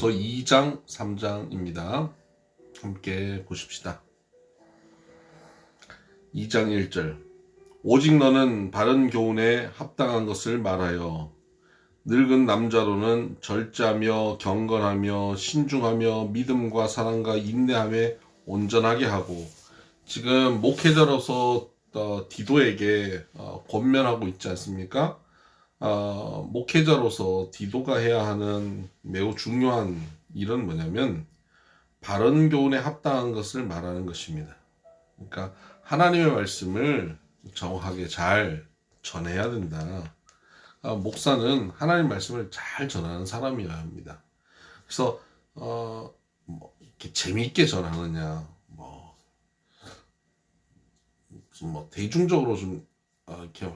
고린도후서 2장 3장입니다. 함께 보십시다. 2장 1절 오직 너는 바른 교훈에 합당한 것을 말하여 늙은 남자로는 절제하며 경건하며 신중하며 믿음과 사랑과 인내함에 온전하게 하고, 지금 목회자로서 디도에게 권면하고 있지 않습니까? 목회자로서 디도가 해야 하는 매우 중요한 일은 뭐냐면 바른 교훈에 합당한 것을 말하는 것입니다. 그러니까 하나님의 말씀을 정확하게 잘 전해야 된다. 목사는 하나님 말씀을 잘 전하는 사람이어야 합니다. 그래서 이렇게 재미있게 전하느냐, 대중적으로 좀 이렇게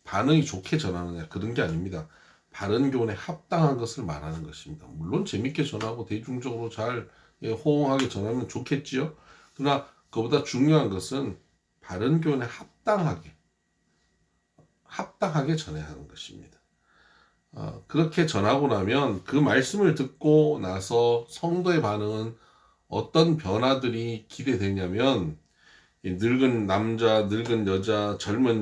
반응이 좋게 전하느냐, 그런 게 아닙니다. 바른 교훈에 합당한 것을 말하는 것입니다. 물론 재밌게 전하고 대중적으로 잘 호응하게 전하면 좋겠지요. 그러나 그보다 중요한 것은 바른 교훈에 합당하게 전해야 하는 것입니다. 그렇게 전하고 나면 그 말씀을 듣고 나서 성도의 반응은 어떤 변화들이 기대되냐면, 늙은 남자, 늙은 여자, 젊은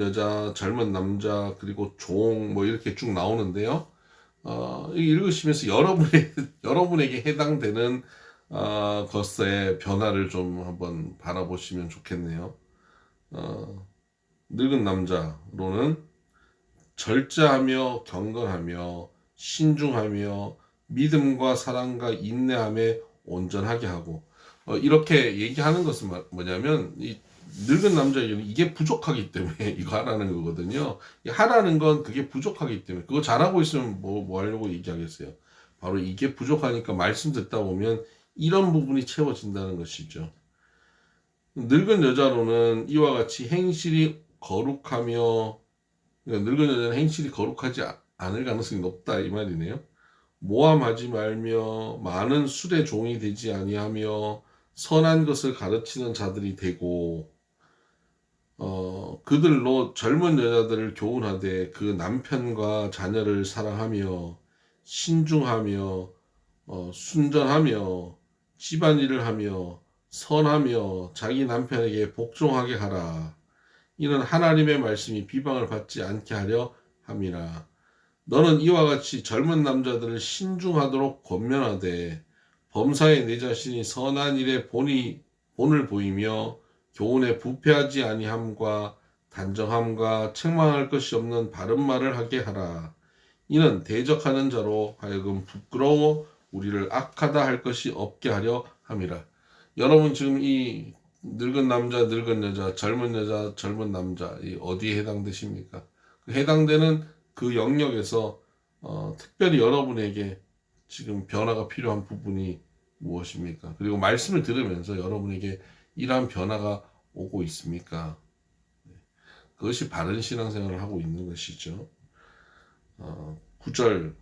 남자, 그리고 종, 이렇게 쭉 나오는데요. 읽으시면서 여러분에게 해당되는 것의 변화를 좀 한번 바라보시면 좋겠네요. 늙은 남자로는 절제하며 경건하며 신중하며 믿음과 사랑과 인내함에 온전하게 하고, 이렇게 얘기하는 것은 뭐냐면, 이 늙은 남자에게는 이게 부족하기 때문에 이거 하라는 거거든요. 하라는 건 그게 부족하기 때문에, 그거 잘하고 있으면 뭐 하려고 얘기하겠어요. 바로 이게 부족하니까 말씀 듣다 보면 이런 부분이 채워진다는 것이죠. 늙은 여자로는 이와 같이 행실이 거룩하며, 그러니까 늙은 여자는 행실이 거룩하지 않을 가능성이 높다, 이 말이네요. 모함하지 말며 많은 술의 종이 되지 아니하며 선한 것을 가르치는 자들이 되고, 그들로 젊은 여자들을 교훈하되 그 남편과 자녀를 사랑하며 신중하며 순전하며 집안일을 하며 선하며 자기 남편에게 복종하게 하라. 이는 하나님의 말씀이 비방을 받지 않게 하려 함이라. 너는 이와 같이 젊은 남자들을 신중하도록 권면하되 범사에 내 자신이 선한 일에 본을 보이며 교훈에 부패하지 아니함과 단정함과 책망할 것이 없는 바른 말을 하게 하라. 이는 대적하는 자로 하여금 부끄러워 우리를 악하다 할 것이 없게 하려 함이라. 여러분, 지금 이 늙은 남자, 늙은 여자, 젊은 남자, 이 어디에 해당되십니까? 해당되는 그 영역에서 특별히 여러분에게 지금 변화가 필요한 부분이 무엇입니까? 그리고 말씀을 들으면서 여러분에게 이러한 변화가 오고 있습니까? 그것이 바른 신앙생활을 하고 있는 것이죠. 9절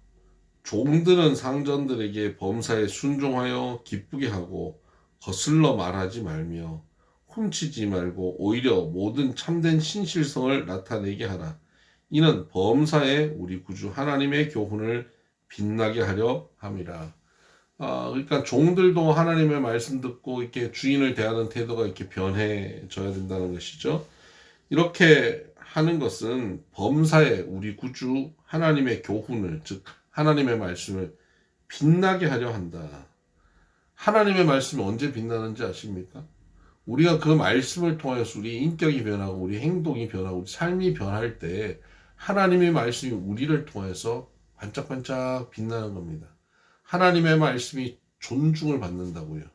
종들은 상전들에게 범사에 순종하여 기쁘게 하고 거슬러 말하지 말며 훔치지 말고 오히려 모든 참된 신실성을 나타내게 하라. 이는 범사에 우리 구주 하나님의 교훈을 빛나게 하려 함이라. 그러니까 종들도 하나님의 말씀 듣고 이렇게 주인을 대하는 태도가 이렇게 변해져야 된다는 것이죠. 이렇게 하는 것은 범사에 우리 구주 하나님의 교훈을, 즉 하나님의 말씀을 빛나게 하려 한다. 하나님의 말씀이 언제 빛나는지 아십니까? 우리가 그 말씀을 통해서 우리 인격이 변하고 우리 행동이 변하고 우리 삶이 변할 때 하나님의 말씀이 우리를 통해서 반짝반짝 빛나는 겁니다. 하나님의 말씀이 존중을 받는다고요.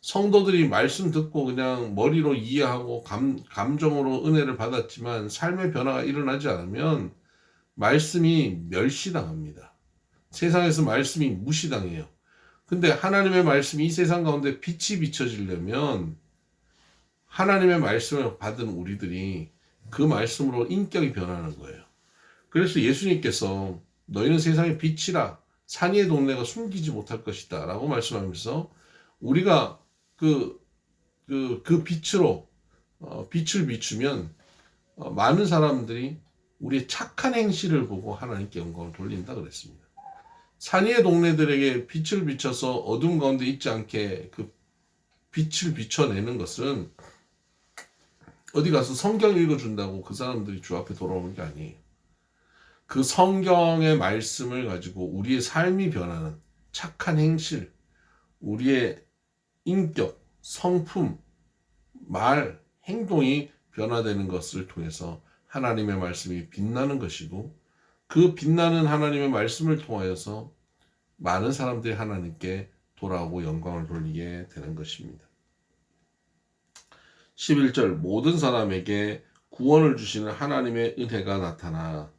성도들이 말씀 듣고 그냥 머리로 이해하고 감정으로 은혜를 받았지만 삶의 변화가 일어나지 않으면 말씀이 멸시당합니다. 세상에서 말씀이 무시당해요. 근데 하나님의 말씀이 이 세상 가운데 빛이 비춰지려면 하나님의 말씀을 받은 우리들이 그 말씀으로 인격이 변하는 거예요. 그래서 예수님께서 너희는 세상의 빛이라 산의 동네가 숨기지 못할 것이다 라고 말씀하면서 우리가 그 빛으로 빛을 비추면 많은 사람들이 우리의 착한 행실을 보고 하나님께 영광을 돌린다 그랬습니다. 산 위의 동네들에게 빛을 비춰서 어둠 가운데 있지 않게 그 빛을 비춰내는 것은 어디 가서 성경 읽어준다고 그 사람들이 주 앞에 돌아오는 게 아니에요. 그 성경의 말씀을 가지고 우리의 삶이 변하는 착한 행실, 우리의 인격, 성품, 말, 행동이 변화되는 것을 통해서 하나님의 말씀이 빛나는 것이고, 그 빛나는 하나님의 말씀을 통하여서 많은 사람들이 하나님께 돌아오고 영광을 돌리게 되는 것입니다. 11절 모든 사람에게 구원을 주시는 하나님의 은혜가 나타나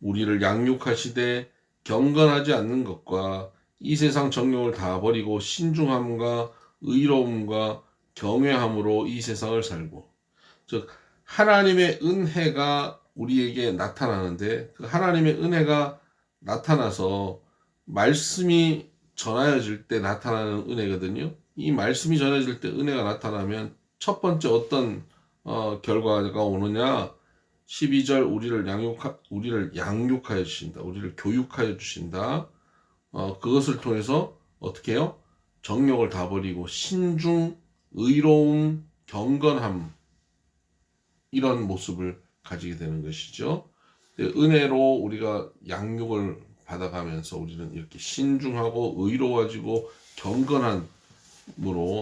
우리를 양육하시되 경건하지 않는 것과 이 세상 정욕을 다 버리고 신중함과 의로움과 경외함으로 이 세상을 살고, 즉 하나님의 은혜가 우리에게 나타나는데, 그 하나님의 은혜가 나타나서 말씀이 전하여질 때 나타나는 은혜거든요. 이 말씀이 전해질 때 은혜가 나타나면 첫 번째 어떤 결과가 오느냐? 12절 우리를 양육하여 주신다. 우리를 교육하여 주신다. 그것을 통해서 어떻게 해요? 정욕을 다 버리고 신중, 의로움, 경건함, 이런 모습을 가지게 되는 것이죠. 은혜로 우리가 양육을 받아가면서 우리는 이렇게 신중하고 의로워지고 경건함으로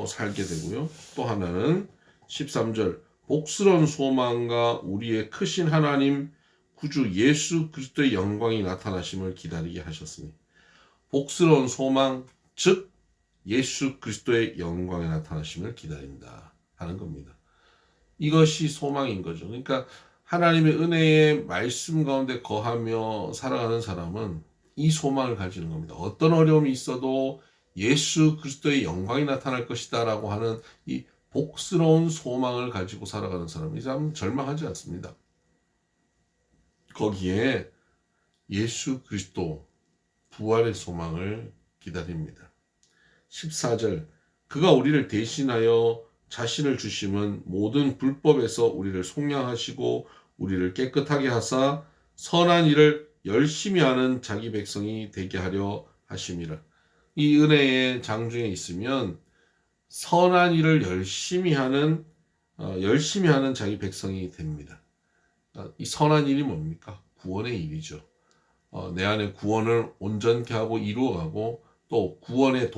살게 되고요. 또 하나는 13절 복스러운 소망과 우리의 크신 하나님 구주 예수 그리스도의 영광이 나타나심을 기다리게 하셨으니, 복스러운 소망, 즉 예수 그리스도의 영광이 나타나심을 기다린다 하는 겁니다. 이것이 소망인 거죠. 그러니까 하나님의 은혜의 말씀 가운데 거하며 살아가는 사람은 이 소망을 가지는 겁니다. 어떤 어려움이 있어도 예수 그리스도의 영광이 나타날 것이다 라고 하는 이 복스러운 소망을 가지고 살아가는 사람이 참 절망하지 않습니다. 거기에 예수 그리스도 부활의 소망을 기다립니다. 14절 그가 우리를 대신하여 자신을 주심은 모든 불법에서 우리를 속량하시고 우리를 깨끗하게 하사 선한 일을 열심히 하는 자기 백성이 되게 하려 하심이라. 이 은혜의 장중에 있으면 선한 일을 열심히 하는 자기 백성이 됩니다. 이 선한 일이 뭡니까? 구원의 일이죠. 내 안에 구원을 온전케 하고 이루어가고, 또 구원의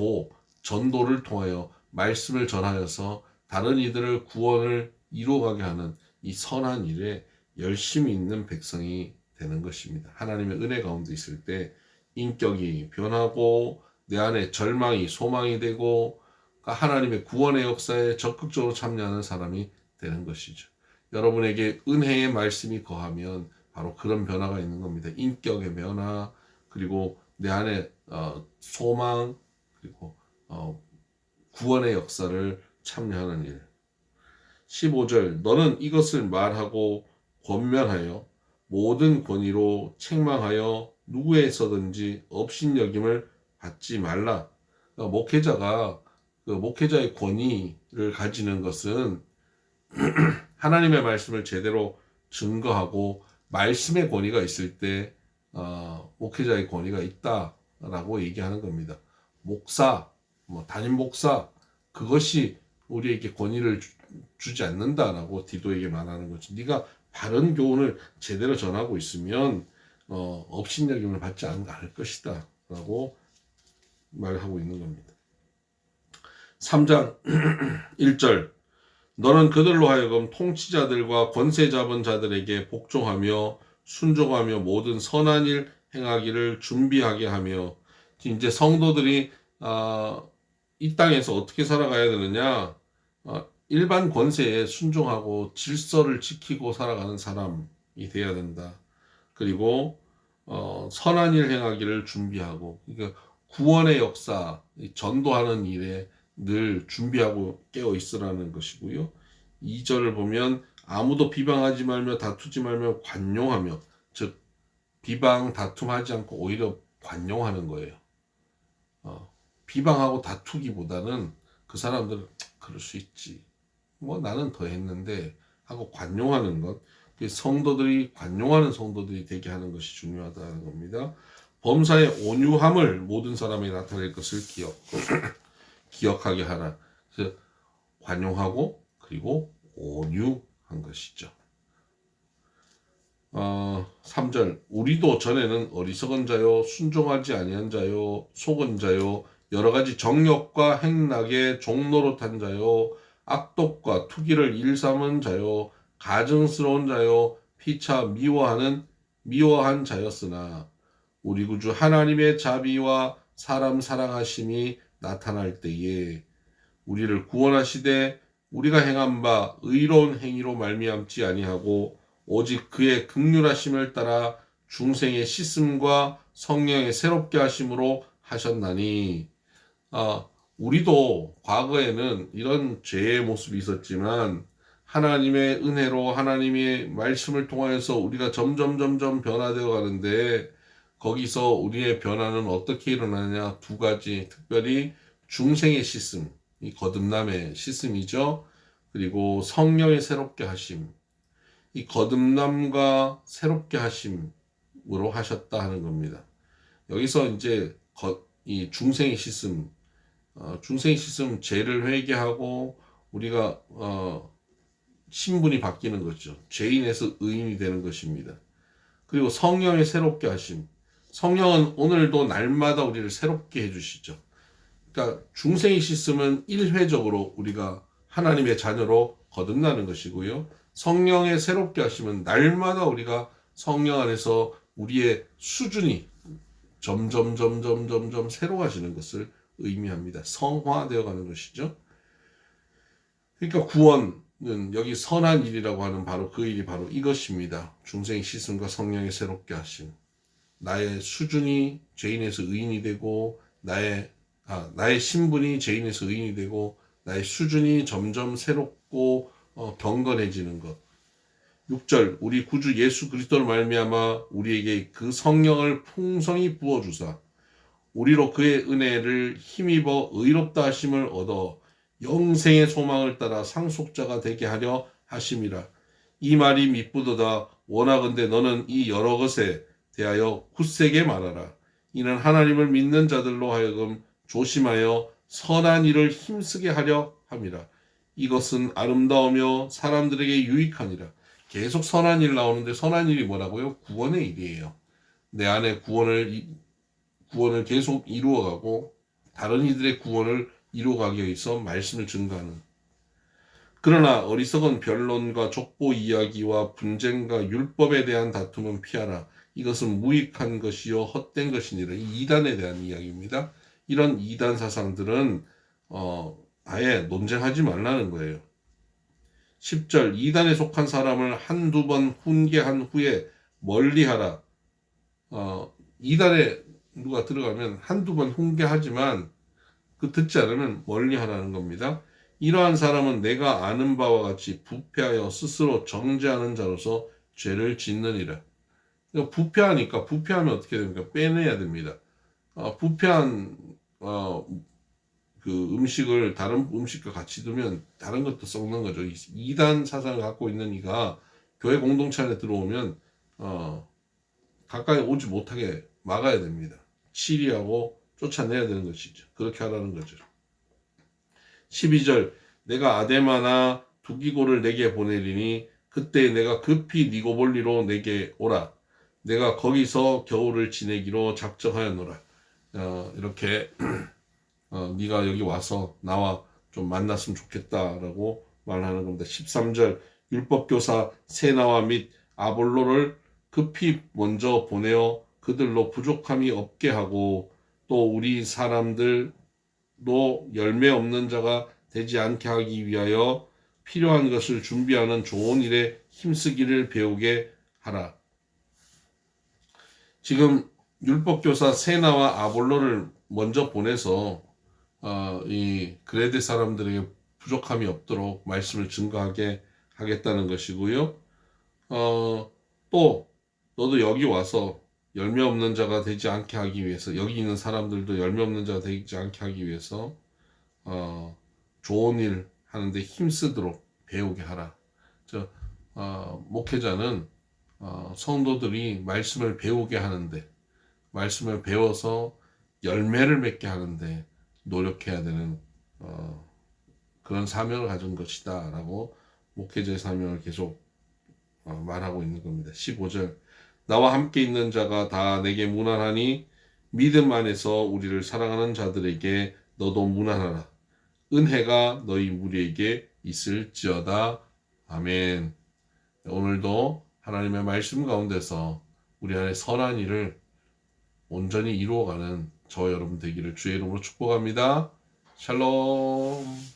전도를 통하여 말씀을 전하여서 다른 이들을 구원을 이루어가게 하는 이 선한 일에 열심히 있는 백성이 되는 것입니다. 하나님의 은혜 가운데 있을 때 인격이 변하고 내 안에 절망이 소망이 되고 하나님의 구원의 역사에 적극적으로 참여하는 사람이 되는 것이죠. 여러분에게 은혜의 말씀이 거하면 바로 그런 변화가 있는 겁니다. 인격의 변화, 그리고 내 안에 소망, 그리고 구원의 역사를 참여하는 일. 15절 너는 이것을 말하고 권면하여 모든 권위로 책망하여 누구에서든지 업신여김을 받지 말라. 그러니까 목회자가 그 목회자의 권위를 가지는 것은 하나님의 말씀을 제대로 증거하고 말씀의 권위가 있을 때 목회자의 권위가 있다라고 얘기하는 겁니다. 목사, 담임 목사, 그것이 우리에게 권위를 주지 않는다라고 디도에게 말하는 거죠. 네가 바른 교훈을 제대로 전하고 있으면 업신여김을 받지 않을 것이다 라고 말하고 있는 겁니다. 3장 1절 너는 그들로 하여금 통치자들과 권세 잡은 자들에게 복종하며 순종하며 모든 선한 일 행하기를 준비하게 하며, 이제 성도들이 이 땅에서 어떻게 살아가야 되느냐, 일반 권세에 순종하고 질서를 지키고 살아가는 사람이 되어야 된다. 그리고 선한 일 행하기를 준비하고, 그러니까 구원의 역사, 전도하는 일에 늘 준비하고 깨어 있으라는 것이고요. 2절을 보면 아무도 비방하지 말며 다투지 말며 관용하며, 즉 비방 다툼하지 않고 오히려 관용하는 거예요. 비방하고 다투기보다는 그 사람들은 그럴 수 있지, 나는 더 했는데 하고 관용하는 것, 성도들이 관용하는 성도들이 되게 하는 것이 중요하다는 겁니다. 범사의 온유함을 모든 사람에 나타낼 것을 기억하게 하라. 그래서 관용하고 그리고 온유한 것이죠. 3절 우리도 전에는 어리석은 자요 순종하지 아니한 자요 속은 자요 여러 가지 정욕과 행락에 종노릇한 자요 악독과 투기를 일삼은 자요 가증스러운 자요 피차 미워한 자였으나 우리 구주 하나님의 자비와 사람 사랑하심이 나타날 때에 우리를 구원하시되 우리가 행한 바 의로운 행위로 말미암지 아니하고 오직 그의 긍휼하심을 따라 중생의 씻음과 성령의 새롭게 하심으로 하셨나니. 우리도 과거에는 이런 죄의 모습이 있었지만 하나님의 은혜로 하나님의 말씀을 통하여서 우리가 점점 변화되어 가는데, 거기서 우리의 변화는 어떻게 일어나냐? 두 가지, 특별히 중생의 씻음, 이 거듭남의 씻음이죠. 그리고 성령의 새롭게 하심, 이 거듭남과 새롭게 하심으로 하셨다 하는 겁니다. 여기서 이제 이 중생의 씻음, 중생의 씻음, 죄를 회개하고 우리가 신분이 바뀌는 거죠. 죄인에서 의인이 되는 것입니다. 그리고 성령의 새롭게 하심, 성령은 오늘도 날마다 우리를 새롭게 해주시죠. 그러니까 중생의 씻음은 1회적으로 우리가 하나님의 자녀로 거듭나는 것이고요. 성령의 새롭게 하심은 날마다 우리가 성령 안에서 우리의 수준이 점점 새로워지는 것을 의미합니다. 성화되어 가는 것이죠. 그러니까 구원은 여기 선한 일이라고 하는 바로 그 일이 바로 이것입니다. 중생의 씻음과 성령의 새롭게 하심. 나의 수준이 죄인에서 의인이 되고 나의 신분이 죄인에서 의인이 되고 나의 수준이 점점 새롭고 경건해지는 것. 6절 우리 구주 예수 그리스도를 말미암아 우리에게 그 성령을 풍성히 부어주사 우리로 그의 은혜를 힘입어 의롭다 하심을 얻어 영생의 소망을 따라 상속자가 되게 하려 하심이라. 이 말이 미쁘도다. 원하건대 너는 이 여러 것에 대하여 굳세게 말하라. 이는 하나님을 믿는 자들로 하여금 조심하여 선한 일을 힘쓰게 하려 함이라. 이것은 아름다우며 사람들에게 유익하니라. 계속 선한 일 나오는데 선한 일이 뭐라고요? 구원의 일이에요. 내 안에 구원을 계속 이루어가고 다른 이들의 구원을 이루어가기 위해서 말씀을 증거하는. 그러나 어리석은 변론과 족보 이야기와 분쟁과 율법에 대한 다툼은 피하라. 이것은 무익한 것이요 헛된 것이니라. 이 이단에 대한 이야기입니다. 이런 이단 사상들은 아예 논쟁하지 말라는 거예요. 10절 이단에 속한 사람을 한두 번 훈계한 후에 멀리하라. 이단에 누가 들어가면 한두 번 훈계하지만 듣지 않으면 멀리하라는 겁니다. 이러한 사람은 내가 아는 바와 같이 부패하여 스스로 정죄하는 자로서 죄를 짓느니라. 부패하니까, 부패하면 어떻게 됩니까? 빼내야 됩니다. 부패한 그 음식을 다른 음식과 같이 두면 다른 것도 썩는 거죠. 이단 사상을 갖고 있는 이가 교회 공동체 안에 들어오면 가까이 오지 못하게 막아야 됩니다. 치리하고 쫓아내야 되는 것이죠. 그렇게 하라는 거죠. 12절 내가 아데마나 두기고를 내게 보내리니 그때 내가 급히 니고볼리로 내게 오라. 내가 거기서 겨울을 지내기로 작정하였노라. 이렇게 네가 여기 와서 나와 좀 만났으면 좋겠다라고 말하는 겁니다. 13절 율법교사 세나와 및 아볼로를 급히 먼저 보내어 그들로 부족함이 없게 하고 또 우리 사람들도 열매 없는 자가 되지 않게 하기 위하여 필요한 것을 준비하는 좋은 일에 힘쓰기를 배우게 하라. 지금 율법교사 세나와 아볼로를 먼저 보내서 이 그레데 사람들에게 부족함이 없도록 말씀을 증거하게 하겠다는 것이고요. 또 너도 여기 와서 열매 없는 자가 되지 않게 하기 위해서, 여기 있는 사람들도 열매 없는 자가 되지 않게 하기 위해서 좋은 일 하는데 힘쓰도록 배우게 하라. 목회자는 성도들이 말씀을 배우게 하는데 말씀을 배워서 열매를 맺게 하는데 노력해야 되는 그런 사명을 가진 것이다 라고 목회자의 사명을 계속 말하고 있는 겁니다. 15절 나와 함께 있는 자가 다 내게 무난하니 믿음 안에서 우리를 사랑하는 자들에게 너도 무난하라. 은혜가 너희 무리에게 있을지어다. 아멘. 오늘도 하나님의 말씀 가운데서 우리 안에 선한 일을 온전히 이루어가는 저와 여러분 되기를 주의 이름으로 축복합니다. 샬롬.